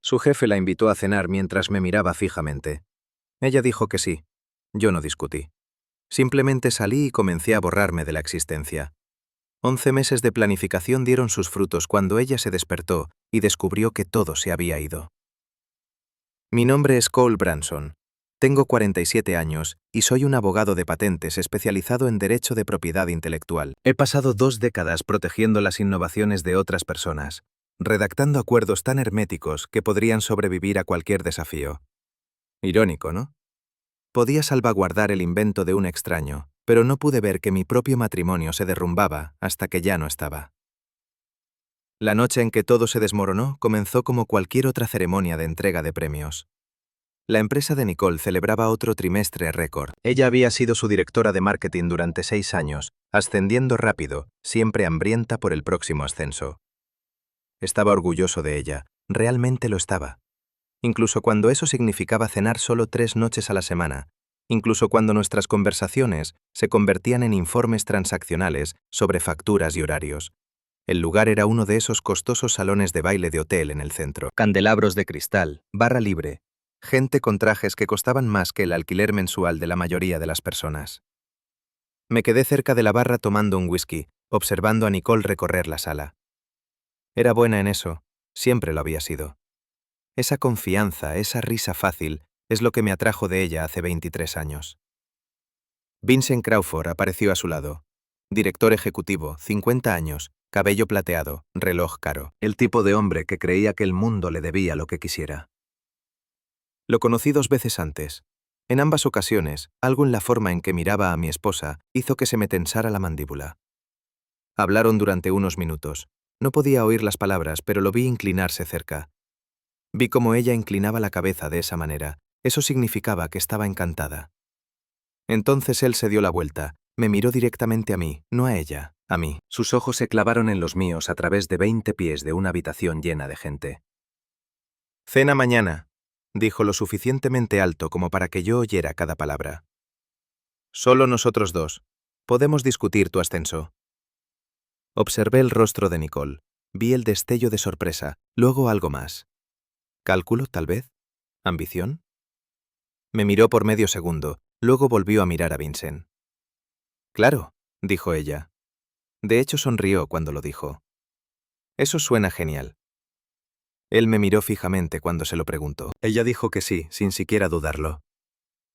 Su jefe la invitó a cenar mientras me miraba fijamente. Ella dijo que sí. Yo no discutí. Simplemente salí y comencé a borrarme de la existencia. 11 meses de planificación dieron sus frutos cuando ella se despertó y descubrió que todo se había ido. Mi nombre es Cole Branson. Tengo 47 años y soy un abogado de patentes especializado en derecho de propiedad intelectual. He pasado 2 décadas protegiendo las innovaciones de otras personas, redactando acuerdos tan herméticos que podrían sobrevivir a cualquier desafío. Irónico, ¿no? Podía salvaguardar el invento de un extraño, pero no pude ver que mi propio matrimonio se derrumbaba hasta que ya no estaba. La noche en que todo se desmoronó comenzó como cualquier otra ceremonia de entrega de premios. La empresa de Nicole celebraba otro trimestre récord. Ella había sido su directora de marketing durante 6 años, ascendiendo rápido, siempre hambrienta por el próximo ascenso. Estaba orgulloso de ella, realmente lo estaba. Incluso cuando eso significaba cenar solo 3 noches a la semana, incluso cuando nuestras conversaciones se convertían en informes transaccionales sobre facturas y horarios. El lugar era uno de esos costosos salones de baile de hotel en el centro. Candelabros de cristal, barra libre, gente con trajes que costaban más que el alquiler mensual de la mayoría de las personas. Me quedé cerca de la barra tomando un whisky, observando a Nicole recorrer la sala. Era buena en eso, siempre lo había sido. Esa confianza, esa risa fácil, es lo que me atrajo de ella hace 23 años. Vincent Crawford apareció a su lado. Director ejecutivo, 50 años, cabello plateado, reloj caro. El tipo de hombre que creía que el mundo le debía lo que quisiera. Lo conocí 2 veces antes. En ambas ocasiones, algo en la forma en que miraba a mi esposa hizo que se me tensara la mandíbula. Hablaron durante unos minutos. No podía oír las palabras, pero lo vi inclinarse cerca. Vi cómo ella inclinaba la cabeza de esa manera. Eso significaba que estaba encantada. Entonces él se dio la vuelta, me miró directamente a mí, no a ella, a mí. Sus ojos se clavaron en los míos a través de 20 pies de una habitación llena de gente. «Cena mañana», dijo lo suficientemente alto como para que yo oyera cada palabra. «Solo nosotros 2. Podemos discutir tu ascenso». Observé el rostro de Nicole. Vi el destello de sorpresa, luego algo más. ¿Cálculo, tal vez? ¿Ambición? Me miró por medio segundo, luego volvió a mirar a Vincent. «Claro», dijo ella. De hecho, sonrió cuando lo dijo. «Eso suena genial». Él me miró fijamente cuando se lo preguntó. Ella dijo que sí, sin siquiera dudarlo.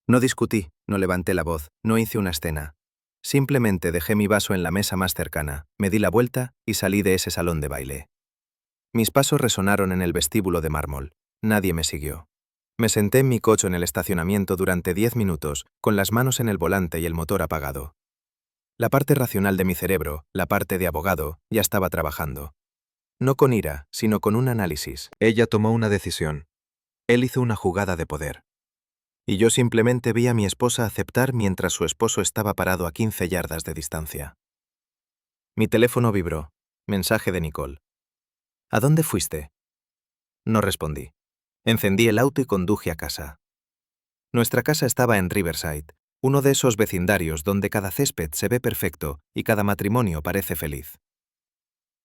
No discutí, no levanté la voz, no hice una escena. Simplemente dejé mi vaso en la mesa más cercana, me di la vuelta y salí de ese salón de baile. Mis pasos resonaron en el vestíbulo de mármol. Nadie me siguió. Me senté en mi coche en el estacionamiento durante 10 minutos, con las manos en el volante y el motor apagado. La parte racional de mi cerebro, la parte de abogado, ya estaba trabajando. No con ira, sino con un análisis. Ella tomó una decisión. Él hizo una jugada de poder. Y yo simplemente vi a mi esposa aceptar mientras su esposo estaba parado a 15 yardas de distancia. Mi teléfono vibró. Mensaje de Nicole. «¿A dónde fuiste?» No respondí. Encendí el auto y conduje a casa. Nuestra casa estaba en Riverside, uno de esos vecindarios donde cada césped se ve perfecto y cada matrimonio parece feliz.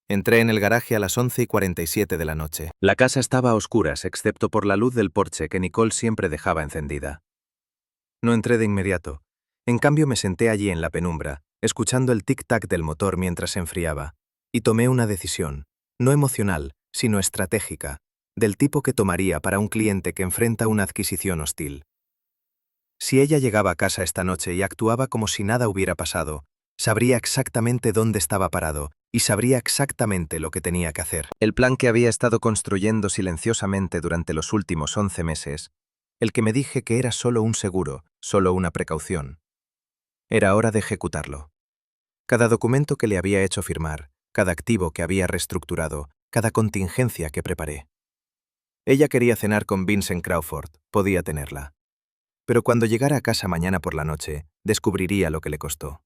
Entré en el garaje a las 11:47 de la noche. La casa estaba a oscuras excepto por la luz del porche que Nicole siempre dejaba encendida. No entré de inmediato. En cambio me senté allí en la penumbra, escuchando el tic-tac del motor mientras se enfriaba, y tomé una decisión, no emocional, sino estratégica, del tipo que tomaría para un cliente que enfrenta una adquisición hostil. Si ella llegaba a casa esta noche y actuaba como si nada hubiera pasado, sabría exactamente dónde estaba parado y sabría exactamente lo que tenía que hacer. El plan que había estado construyendo silenciosamente durante los últimos 11 meses, el que me dije que era solo un seguro, solo una precaución. Era hora de ejecutarlo. Cada documento que le había hecho firmar, cada activo que había reestructurado, cada contingencia que preparé. Ella quería cenar con Vincent Crawford, podía tenerla. Pero cuando llegara a casa mañana por la noche, descubriría lo que le costó.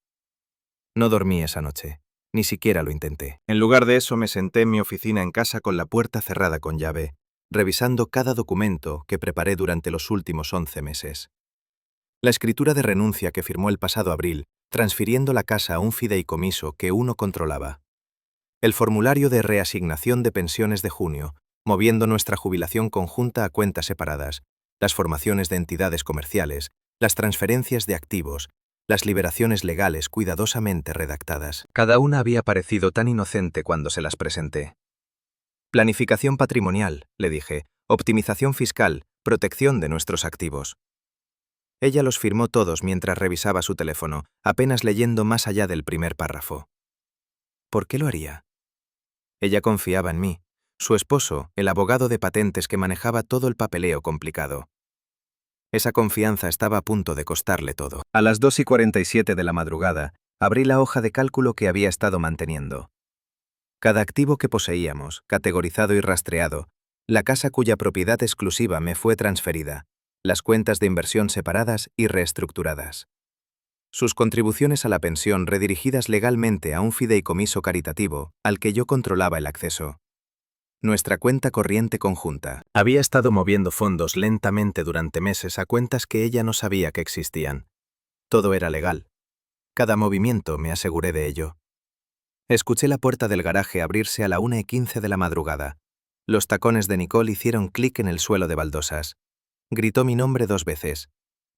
No dormí esa noche, ni siquiera lo intenté. En lugar de eso me senté en mi oficina en casa con la puerta cerrada con llave, revisando cada documento que preparé durante los últimos 11 meses. La escritura de renuncia que firmó el pasado abril, transfiriendo la casa a un fideicomiso que uno controlaba. El formulario de reasignación de pensiones de junio, moviendo nuestra jubilación conjunta a cuentas separadas, las formaciones de entidades comerciales, las transferencias de activos, las liberaciones legales cuidadosamente redactadas. Cada una había parecido tan inocente cuando se las presenté. Planificación patrimonial, le dije, optimización fiscal, protección de nuestros activos. Ella los firmó todos mientras revisaba su teléfono, apenas leyendo más allá del primer párrafo. ¿Por qué lo haría? Ella confiaba en mí, su esposo, el abogado de patentes que manejaba todo el papeleo complicado. Esa confianza estaba a punto de costarle todo. A las 2:47 de la madrugada, abrí la hoja de cálculo que había estado manteniendo. Cada activo que poseíamos, categorizado y rastreado, la casa cuya propiedad exclusiva me fue transferida, las cuentas de inversión separadas y reestructuradas. Sus contribuciones a la pensión redirigidas legalmente a un fideicomiso caritativo al que yo controlaba el acceso. Nuestra cuenta corriente conjunta. Había estado moviendo fondos lentamente durante meses a cuentas que ella no sabía que existían. Todo era legal. Cada movimiento me aseguré de ello. Escuché la puerta del garaje abrirse a la 1:15 de la madrugada. Los tacones de Nicole hicieron clic en el suelo de baldosas. Gritó mi nombre 2 veces.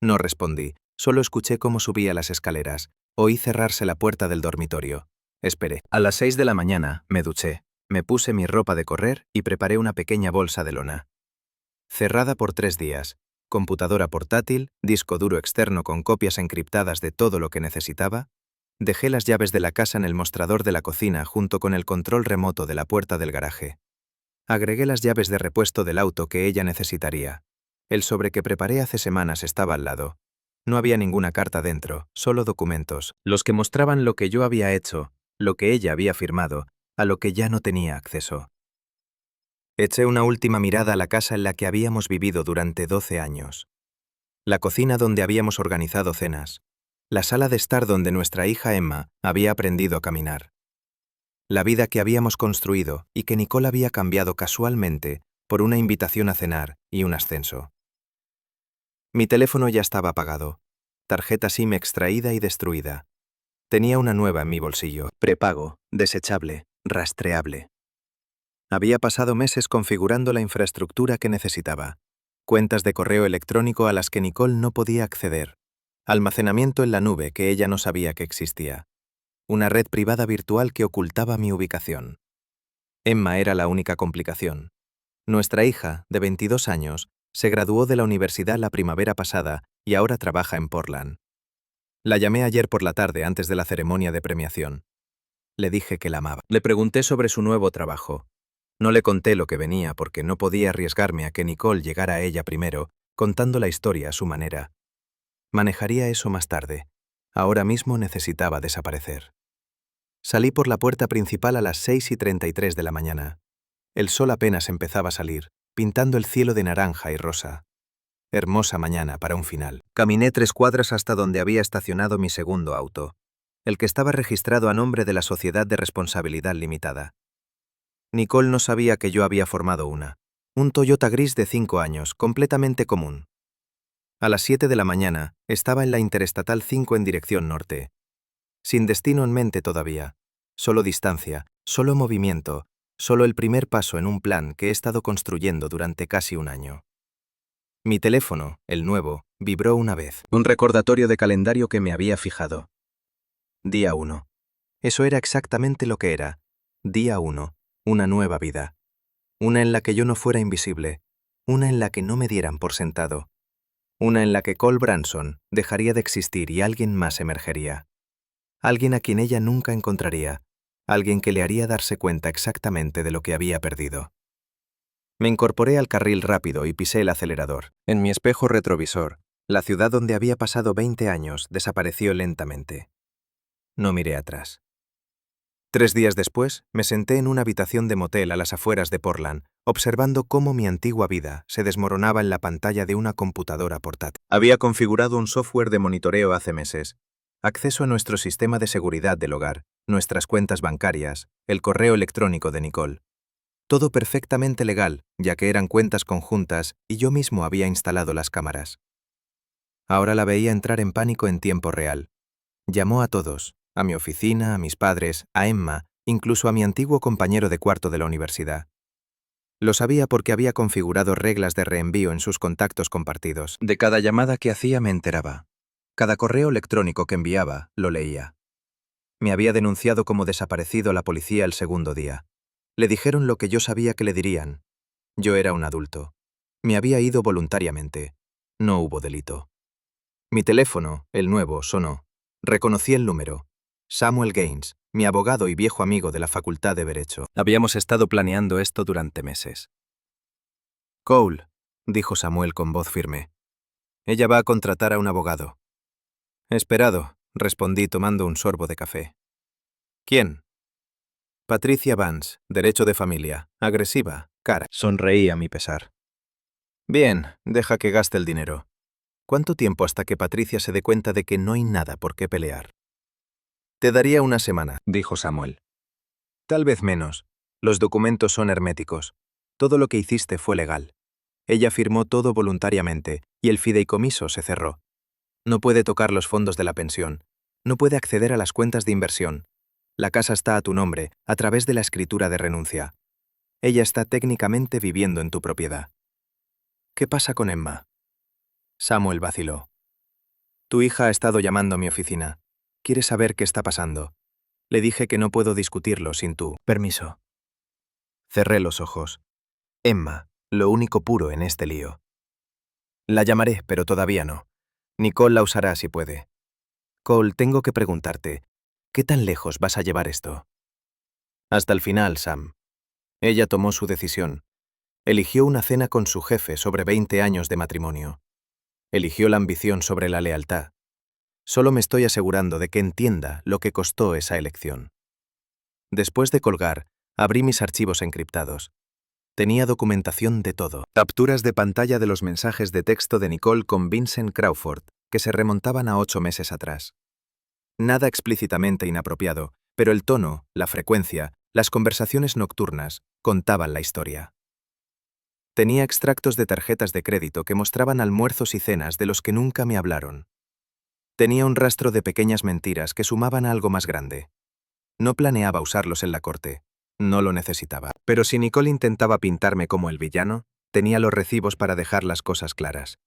No respondí, solo escuché cómo subía las escaleras. Oí cerrarse la puerta del dormitorio. Esperé. A las 6 de la mañana me duché, me puse mi ropa de correr y preparé una pequeña bolsa de lona. Cerrada por 3 días, computadora portátil, disco duro externo con copias encriptadas de todo lo que necesitaba, dejé las llaves de la casa en el mostrador de la cocina junto con el control remoto de la puerta del garaje. Agregué las llaves de repuesto del auto que ella necesitaría. El sobre que preparé hace semanas estaba al lado. No había ninguna carta dentro, solo documentos, los que mostraban lo que yo había hecho, lo que ella había firmado, a lo que ya no tenía acceso. Eché una última mirada a la casa en la que habíamos vivido durante 12 años. La cocina donde habíamos organizado cenas. La sala de estar donde nuestra hija Emma había aprendido a caminar. La vida que habíamos construido y que Nicole había cambiado casualmente por una invitación a cenar y un ascenso. Mi teléfono ya estaba apagado. Tarjeta SIM extraída y destruida. Tenía una nueva en mi bolsillo. Prepago, desechable, rastreable. Había pasado meses configurando la infraestructura que necesitaba. Cuentas de correo electrónico a las que Nicole no podía acceder. Almacenamiento en la nube que ella no sabía que existía. Una red privada virtual que ocultaba mi ubicación. Emma era la única complicación. Nuestra hija, de 22 años, se graduó de la universidad la primavera pasada y ahora trabaja en Portland. La llamé ayer por la tarde antes de la ceremonia de premiación. Le dije que la amaba. Le pregunté sobre su nuevo trabajo. No le conté lo que venía porque no podía arriesgarme a que Nicole llegara a ella primero, contando la historia a su manera. Manejaría eso más tarde. Ahora mismo necesitaba desaparecer. Salí por la puerta principal a las 6:33 de la mañana. El sol apenas empezaba a salir, pintando el cielo de naranja y rosa. Hermosa mañana para un final. Caminé 3 cuadras hasta donde había estacionado mi segundo auto, el que estaba registrado a nombre de la Sociedad de Responsabilidad Limitada. Nicole no sabía que yo había formado una. Un Toyota gris de 5 años, completamente común. A las 7 de la mañana, estaba en la Interestatal 5 en dirección norte. Sin destino en mente todavía. Solo distancia, solo movimiento, solo el primer paso en un plan que he estado construyendo durante casi un año. Mi teléfono, el nuevo, vibró una vez. Un recordatorio de calendario que me había fijado. Día 1. Eso era exactamente lo que era. Día 1. Una nueva vida. Una en la que yo no fuera invisible. Una en la que no me dieran por sentado. Una en la que Cole Branson dejaría de existir y alguien más emergería. Alguien a quien ella nunca encontraría. Alguien que le haría darse cuenta exactamente de lo que había perdido. Me incorporé al carril rápido y pisé el acelerador. En mi espejo retrovisor, la ciudad donde había pasado 20 años desapareció lentamente. No miré atrás. 3 días después, me senté en una habitación de motel a las afueras de Portland, observando cómo mi antigua vida se desmoronaba en la pantalla de una computadora portátil. Había configurado un software de monitoreo hace meses. Acceso a nuestro sistema de seguridad del hogar, nuestras cuentas bancarias, el correo electrónico de Nicole. Todo perfectamente legal, ya que eran cuentas conjuntas y yo mismo había instalado las cámaras. Ahora la veía entrar en pánico en tiempo real. Llamó a todos, a mi oficina, a mis padres, a Emma, incluso a mi antiguo compañero de cuarto de la universidad. Lo sabía porque había configurado reglas de reenvío en sus contactos compartidos. De cada llamada que hacía me enteraba. Cada correo electrónico que enviaba lo leía. Me había denunciado como desaparecido a la policía el segundo día. Le dijeron lo que yo sabía que le dirían. Yo era un adulto. Me había ido voluntariamente. No hubo delito. Mi teléfono, el nuevo, sonó. Reconocí el número. Samuel Gaines, mi abogado y viejo amigo de la Facultad de Derecho. Habíamos estado planeando esto durante meses. Cole, dijo Samuel con voz firme. Ella va a contratar a un abogado. Esperado, respondí tomando un sorbo de café. ¿Quién? Patricia Vance, derecho de familia, agresiva, cara. Sonreí a mi pesar. Bien, deja que gaste el dinero. ¿Cuánto tiempo hasta que Patricia se dé cuenta de que no hay nada por qué pelear? Te daría una semana, dijo Samuel. Tal vez menos. Los documentos son herméticos. Todo lo que hiciste fue legal. Ella firmó todo voluntariamente, y el fideicomiso se cerró. No puede tocar los fondos de la pensión. No puede acceder a las cuentas de inversión. La casa está a tu nombre, a través de la escritura de renuncia. Ella está técnicamente viviendo en tu propiedad. ¿Qué pasa con Emma? Samuel vaciló. Tu hija ha estado llamando a mi oficina. Quiere saber qué está pasando. Le dije que no puedo discutirlo sin tu permiso. Cerré los ojos. Emma, lo único puro en este lío. La llamaré, pero todavía no. Nicole la usará si puede. Cole, tengo que preguntarte, ¿qué tan lejos vas a llevar esto? Hasta el final, Sam. Ella tomó su decisión. Eligió una cena con su jefe sobre 20 años de matrimonio. Eligió la ambición sobre la lealtad. Solo me estoy asegurando de que entienda lo que costó esa elección. Después de colgar, abrí mis archivos encriptados. Tenía documentación de todo. Capturas de pantalla de los mensajes de texto de Nicole con Vincent Crawford, que se remontaban a 8 meses atrás. Nada explícitamente inapropiado, pero el tono, la frecuencia, las conversaciones nocturnas contaban la historia. Tenía extractos de tarjetas de crédito que mostraban almuerzos y cenas de los que nunca me hablaron. Tenía un rastro de pequeñas mentiras que sumaban a algo más grande. No planeaba usarlos en la corte. No lo necesitaba. Pero si Nicole intentaba pintarme como el villano, tenía los recibos para dejar las cosas claras.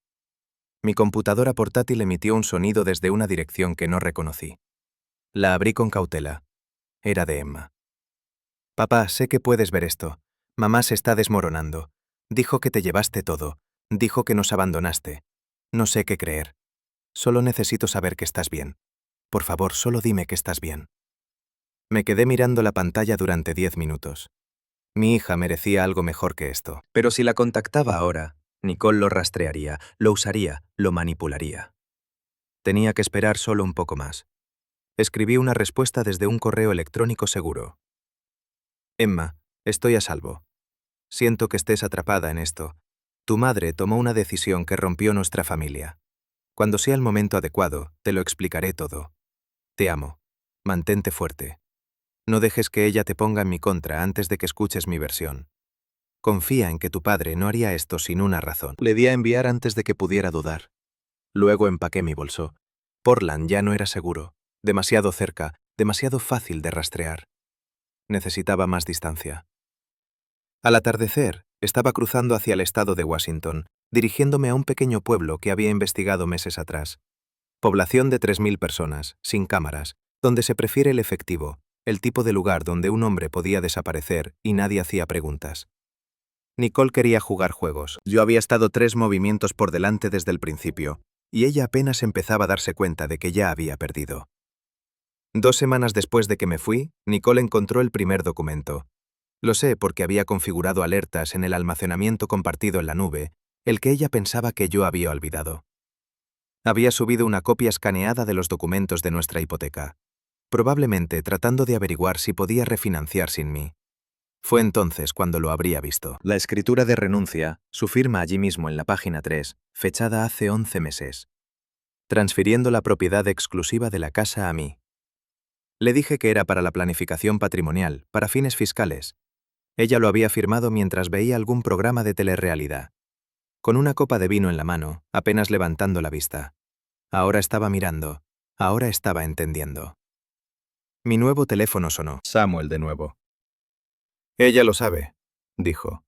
Mi computadora portátil emitió un sonido desde una dirección que no reconocí. La abrí con cautela. Era de Emma. Papá, sé que puedes ver esto. Mamá se está desmoronando. Dijo que te llevaste todo. Dijo que nos abandonaste. No sé qué creer. Solo necesito saber que estás bien. Por favor, solo dime que estás bien. Me quedé mirando la pantalla durante 10 minutos. Mi hija merecía algo mejor que esto. Pero si la contactaba ahora, Nicole lo rastrearía, lo usaría, lo manipularía. Tenía que esperar solo un poco más. Escribí una respuesta desde un correo electrónico seguro. Emma, estoy a salvo. Siento que estés atrapada en esto. Tu madre tomó una decisión que rompió nuestra familia. Cuando sea el momento adecuado, te lo explicaré todo. Te amo. Mantente fuerte. No dejes que ella te ponga en mi contra antes de que escuches mi versión. Confía en que tu padre no haría esto sin una razón. Le di a enviar antes de que pudiera dudar. Luego empaqué mi bolso. Portland ya no era seguro. Demasiado cerca, demasiado fácil de rastrear. Necesitaba más distancia. Al atardecer, estaba cruzando hacia el estado de Washington, dirigiéndome a un pequeño pueblo que había investigado meses atrás. Población de 3.000 personas, sin cámaras, donde se prefiere el efectivo, el tipo de lugar donde un hombre podía desaparecer y nadie hacía preguntas. Nicole quería jugar juegos. Yo había estado 3 movimientos por delante desde el principio, y ella apenas empezaba a darse cuenta de que ya había perdido. 2 semanas después de que me fui, Nicole encontró el primer documento. Lo sé porque había configurado alertas en el almacenamiento compartido en la nube, el que ella pensaba que yo había olvidado. Había subido una copia escaneada de los documentos de nuestra hipoteca, probablemente tratando de averiguar si podía refinanciar sin mí. Fue entonces cuando lo habría visto. La escritura de renuncia, su firma allí mismo en la página 3, fechada hace 11 meses. Transfiriendo la propiedad exclusiva de la casa a mí. Le dije que era para la planificación patrimonial, para fines fiscales. Ella lo había firmado mientras veía algún programa de telerrealidad. Con una copa de vino en la mano, apenas levantando la vista. Ahora estaba mirando. Ahora estaba entendiendo. Mi nuevo teléfono sonó. Samuel de nuevo. Ella lo sabe, dijo.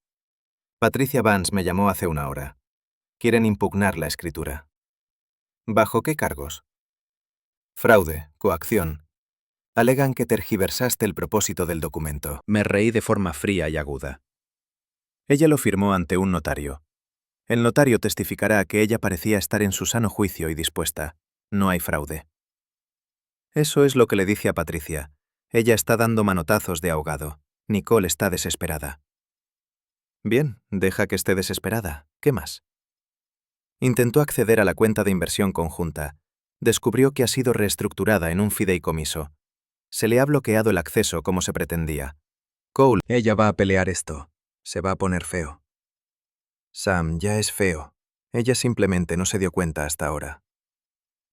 Patricia Vance me llamó hace una hora. Quieren impugnar la escritura. ¿Bajo qué cargos? Fraude, coacción. Alegan que tergiversaste el propósito del documento. Me reí de forma fría y aguda. Ella lo firmó ante un notario. El notario testificará que ella parecía estar en su sano juicio y dispuesta. No hay fraude. Eso es lo que le dije a Patricia. Ella está dando manotazos de ahogado. Nicole está desesperada. Bien, deja que esté desesperada. ¿Qué más? Intentó acceder a la cuenta de inversión conjunta. Descubrió que ha sido reestructurada en un fideicomiso. Se le ha bloqueado el acceso como se pretendía. Cole, ella va a pelear esto. Se va a poner feo. Sam, ya es feo. Ella simplemente no se dio cuenta hasta ahora.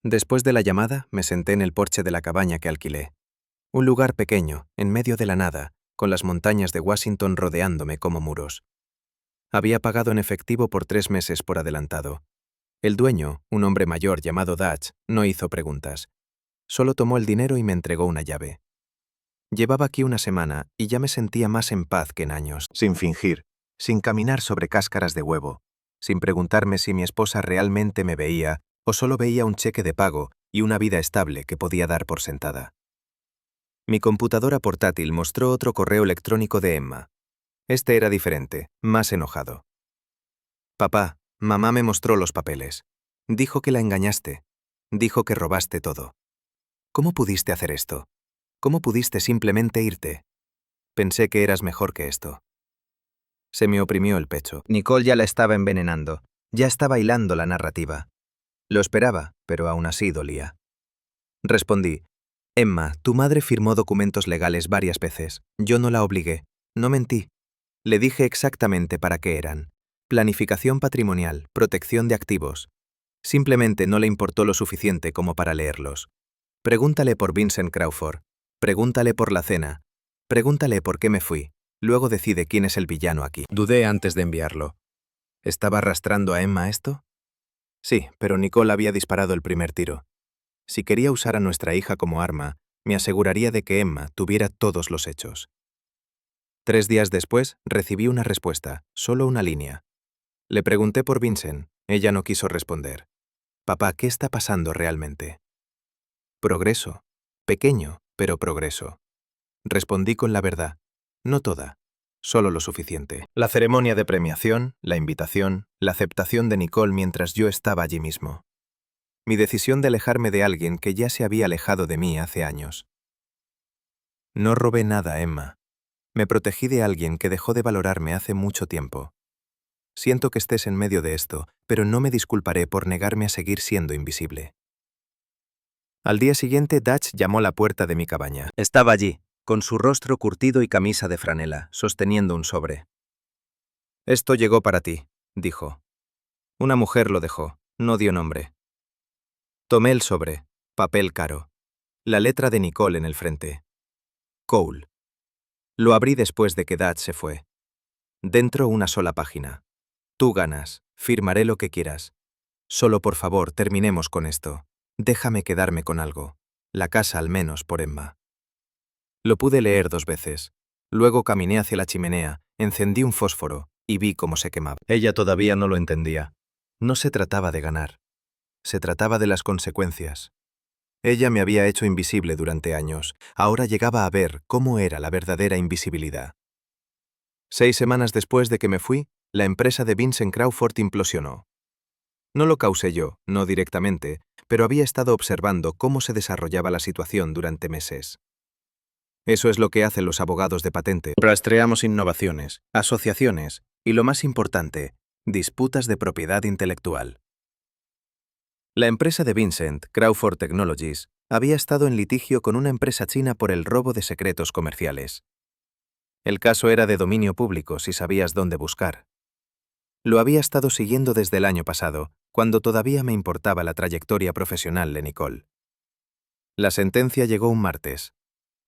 Después de la llamada, me senté en el porche de la cabaña que alquilé. Un lugar pequeño, en medio de la nada, con las montañas de Washington rodeándome como muros. Había pagado en efectivo por 3 meses por adelantado. El dueño, un hombre mayor llamado Dutch, no hizo preguntas. Solo tomó el dinero y me entregó una llave. Llevaba aquí una semana y ya me sentía más en paz que en años. Sin fingir, sin caminar sobre cáscaras de huevo, sin preguntarme si mi esposa realmente me veía o solo veía un cheque de pago y una vida estable que podía dar por sentada. Mi computadora portátil mostró otro correo electrónico de Emma. Este era diferente, más enojado. Papá, mamá me mostró los papeles. Dijo que la engañaste. Dijo que robaste todo. ¿Cómo pudiste hacer esto? ¿Cómo pudiste simplemente irte? Pensé que eras mejor que esto. Se me oprimió el pecho. Nicole ya la estaba envenenando. Ya estaba hilando la narrativa. Lo esperaba, pero aún así dolía. Respondí: Emma, tu madre firmó documentos legales varias veces. Yo no la obligué. No mentí. Le dije exactamente para qué eran. Planificación patrimonial, protección de activos. Simplemente no le importó lo suficiente como para leerlos. Pregúntale por Vincent Crawford. Pregúntale por la cena. Pregúntale por qué me fui. Luego decide quién es el villano aquí. Dudé antes de enviarlo. ¿Estaba arrastrando a Emma esto? Sí, pero Nicole había disparado el primer tiro. Si quería usar a nuestra hija como arma, me aseguraría de que Emma tuviera todos los hechos. 3 días después, recibí una respuesta, solo una línea. Le pregunté por Vincent. Ella no quiso responder. Papá, ¿qué está pasando realmente? Progreso. Pequeño, pero progreso. Respondí con la verdad. No toda. Solo lo suficiente. La ceremonia de premiación, la invitación, la aceptación de Nicole mientras yo estaba allí mismo. Mi decisión de alejarme de alguien que ya se había alejado de mí hace años. No robé nada, Emma. Me protegí de alguien que dejó de valorarme hace mucho tiempo. Siento que estés en medio de esto, pero no me disculparé por negarme a seguir siendo invisible. Al día siguiente, Dutch llamó a la puerta de mi cabaña. Estaba allí, con su rostro curtido y camisa de franela, sosteniendo un sobre. Esto llegó para ti, dijo. Una mujer lo dejó, no dio nombre. Tomé el sobre, papel caro. La letra de Nicole en el frente. Cole. Lo abrí después de que Dutch se fue. Dentro una sola página. Tú ganas, firmaré lo que quieras. Solo por favor, terminemos con esto. Déjame quedarme con algo. La casa al menos por Emma. Lo pude leer 2 veces. Luego caminé hacia la chimenea, encendí un fósforo y vi cómo se quemaba. Ella todavía no lo entendía. No se trataba de ganar. Se trataba de las consecuencias. Ella me había hecho invisible durante años. Ahora llegaba a ver cómo era la verdadera invisibilidad. 6 semanas después de que me fui, la empresa de Vincent Crawford implosionó. No lo causé yo, no directamente, pero había estado observando cómo se desarrollaba la situación durante meses. Eso es lo que hacen los abogados de patente. Rastreamos innovaciones, asociaciones y, lo más importante, disputas de propiedad intelectual. La empresa de Vincent, Crawford Technologies, había estado en litigio con una empresa china por el robo de secretos comerciales. El caso era de dominio público si sabías dónde buscar. Lo había estado siguiendo desde el año pasado, cuando todavía me importaba la trayectoria profesional de Nicole. La sentencia llegó un martes.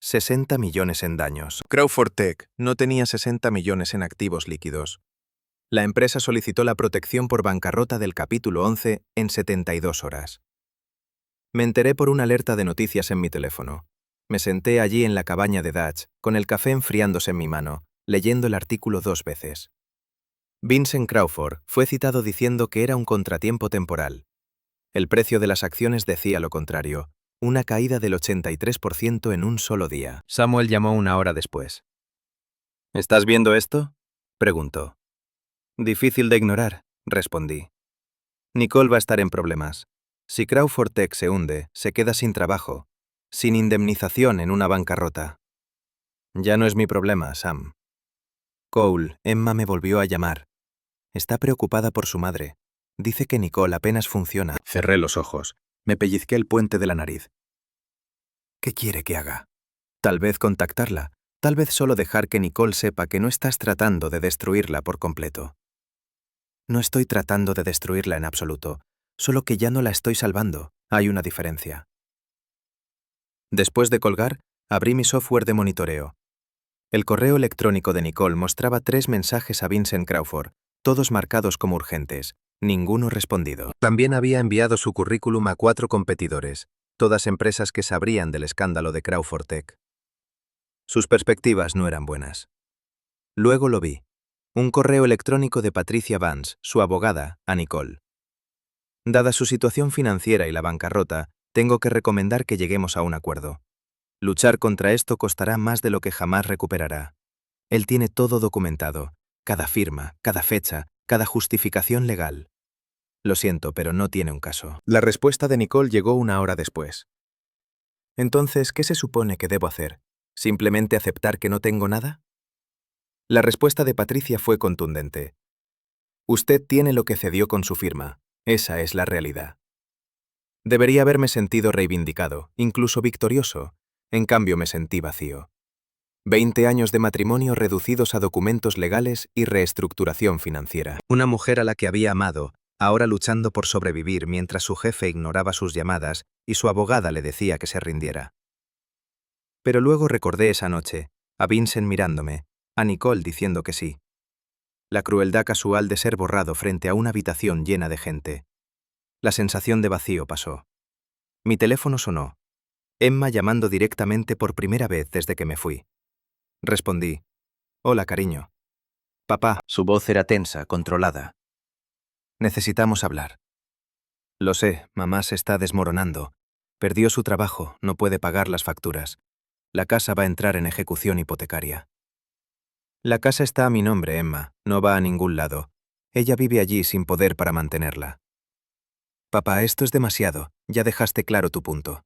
60 millones en daños. Crawford Tech no tenía 60 millones en activos líquidos. La empresa solicitó la protección por bancarrota del capítulo 11 en 72 horas. Me enteré por una alerta de noticias en mi teléfono. Me senté allí en la cabaña de Dutch, con el café enfriándose en mi mano, leyendo el artículo 2 veces. Vincent Crawford fue citado diciendo que era un contratiempo temporal. El precio de las acciones decía lo contrario, una caída del 83% en un solo día. Samuel llamó una hora después. ¿Estás viendo esto?, preguntó. Difícil de ignorar, respondí. Nicole va a estar en problemas. Si Crawford Tech se hunde, se queda sin trabajo, sin indemnización en una bancarrota. Ya no es mi problema, Sam. Cole, Emma me volvió a llamar. Está preocupada por su madre. Dice que Nicole apenas funciona. Cerré los ojos. Me pellizqué el puente de la nariz. ¿Qué quiere que haga? Tal vez contactarla. Tal vez solo dejar que Nicole sepa que no estás tratando de destruirla por completo. No estoy tratando de destruirla en absoluto, solo que ya no la estoy salvando. Hay una diferencia. Después de colgar, abrí mi software de monitoreo. El correo electrónico de Nicole mostraba 3 mensajes a Vincent Crawford, todos marcados como urgentes, ninguno respondido. También había enviado su currículum a 4 competidores, todas empresas que sabrían del escándalo de Crawford Tech. Sus perspectivas no eran buenas. Luego lo vi. Un correo electrónico de Patricia Vance, su abogada, a Nicole. Dada su situación financiera y la bancarrota, tengo que recomendar que lleguemos a un acuerdo. Luchar contra esto costará más de lo que jamás recuperará. Él tiene todo documentado, cada firma, cada fecha, cada justificación legal. Lo siento, pero no tiene un caso. La respuesta de Nicole llegó una hora después. Entonces, ¿qué se supone que debo hacer? ¿Simplemente aceptar que no tengo nada? La respuesta de Patricia fue contundente. Usted tiene lo que cedió con su firma. Esa es la realidad. Debería haberme sentido reivindicado, incluso victorioso. En cambio, me sentí vacío. 20 años de matrimonio reducidos a documentos legales y reestructuración financiera. Una mujer a la que había amado, ahora luchando por sobrevivir mientras su jefe ignoraba sus llamadas y su abogada le decía que se rindiera. Pero luego recordé esa noche, a Vincent mirándome, a Nicole diciendo que sí. La crueldad casual de ser borrado frente a una habitación llena de gente. La sensación de vacío pasó. Mi teléfono sonó. Emma llamando directamente por primera vez desde que me fui. Respondí. Hola, cariño. Papá. Su voz era tensa, controlada. Necesitamos hablar. Lo sé, mamá se está desmoronando. Perdió su trabajo, no puede pagar las facturas. La casa va a entrar en ejecución hipotecaria. La casa está a mi nombre, Emma, no va a ningún lado. Ella vive allí sin poder para mantenerla. Papá, esto es demasiado, ya dejaste claro tu punto.